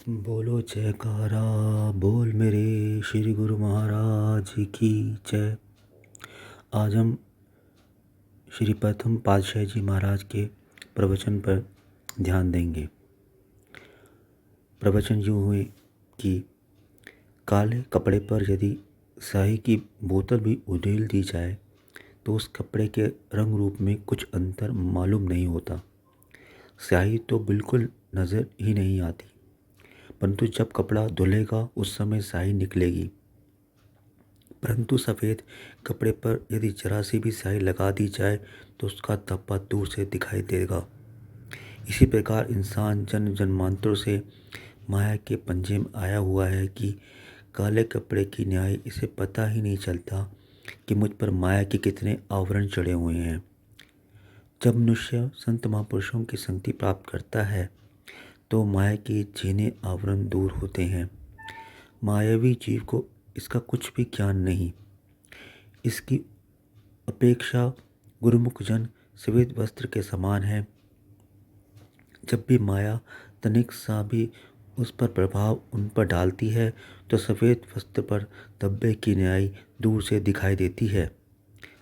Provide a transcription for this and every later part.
बोलो जयकारा बोल मेरे श्री गुरु महाराज की जय। आज हम श्री प्रथम पातशाही जी महाराज के प्रवचन पर ध्यान देंगे। प्रवचन यूँ हुए कि काले कपड़े पर यदि स्याही की बोतल भी उधेल दी जाए तो उस कपड़े के रंग रूप में कुछ अंतर मालूम नहीं होता। स्याही तो बिल्कुल नज़र ही नहीं आती, परंतु जब कपड़ा धुलेगा उस समय स्याही निकलेगी। परंतु सफ़ेद कपड़े पर यदि जरा सी भी स्याही लगा दी जाए तो उसका धब्बा दूर से दिखाई देगा। इसी प्रकार इंसान जन्म जन्मांतरों से माया के पंजे में आया हुआ है कि काले कपड़े की न्याय इसे पता ही नहीं चलता कि मुझ पर माया के कितने आवरण चढ़े हुए हैं। जब मनुष्य संत महापुरुषों की संगति प्राप्त करता है तो माया के जीने आवरण दूर होते हैं। मायावी जीव को इसका कुछ भी ज्ञान नहीं। इसकी अपेक्षा गुरुमुख जन सफ़ेद वस्त्र के समान है। जब भी माया तनिक सा भी उस पर प्रभाव उन पर डालती है तो सफ़ेद वस्त्र पर धब्बे की न्याय दूर से दिखाई देती है।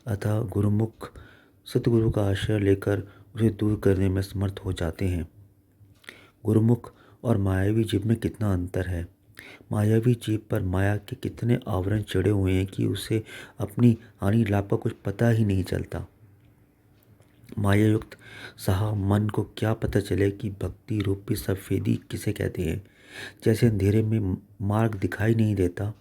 अतः गुरुमुख सतगुरु का आश्रय लेकर उसे दूर करने में समर्थ हो जाते हैं। गुरुमुख और मायावी जीव में कितना अंतर है। मायावी जीव पर माया के कितने आवरण चढ़े हुए हैं कि उसे अपनी हानि लाभ का कुछ पता ही नहीं चलता। मायायुक्त साहा मन को क्या पता चले कि भक्ति रूपी सफ़ेदी किसे कहते हैं। जैसे अंधेरे में मार्ग दिखाई नहीं देता,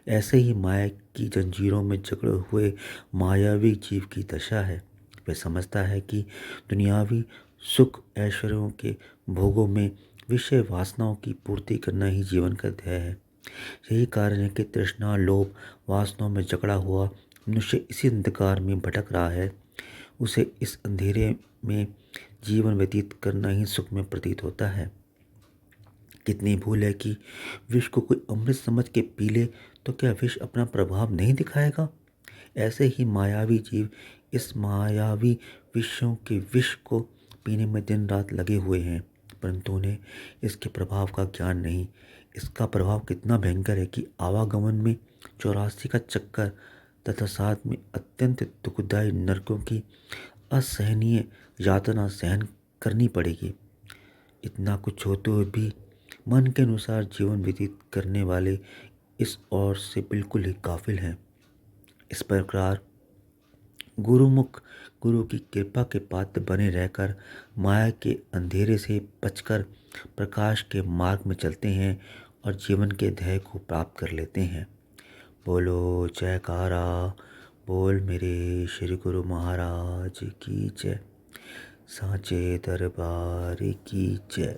ऐसे ही माया की जंजीरों में जकड़े हुए मायावी जीव की दशा है। वह समझता है कि दुनियावी सुख ऐश्वर्यों के भोगों में विषय वासनाओं की पूर्ति करना ही जीवन का ध्येय है। यही कारण है कि तृष्णा लोभ वासनाओं में जकड़ा हुआ मनुष्य इसी अंधकार में भटक रहा है। उसे इस अंधेरे में जीवन व्यतीत करना ही सुख में प्रतीत होता है। कितनी भूल है कि विष को कोई अमृत समझ के पी ले तो क्या विष अपना प्रभाव नहीं दिखाएगा। ऐसे ही मायावी जीव इस मायावी विषयों के विष को पीने में दिन रात लगे हुए हैं, परंतु उन्हें इसके प्रभाव का ज्ञान नहीं। इसका प्रभाव कितना भयंकर है कि आवागमन में 84 का चक्कर तथा साथ में अत्यंत दुखदायी नरकों की असहनीय यातना सहन करनी पड़ेगी। इतना कुछ होते हुए भी मन के अनुसार जीवन व्यतीत करने वाले इस ओर से बिल्कुल ही गाफिल हैं। इस प्रकार गुरुमुख गुरु की कृपा के पात्र बने रहकर माया के अंधेरे से बचकर प्रकाश के मार्ग में चलते हैं और जीवन के ध्येय को प्राप्त कर लेते हैं। बोलो जयकारा बोल मेरे श्री गुरु महाराज की जय। साचे दरबार की जय।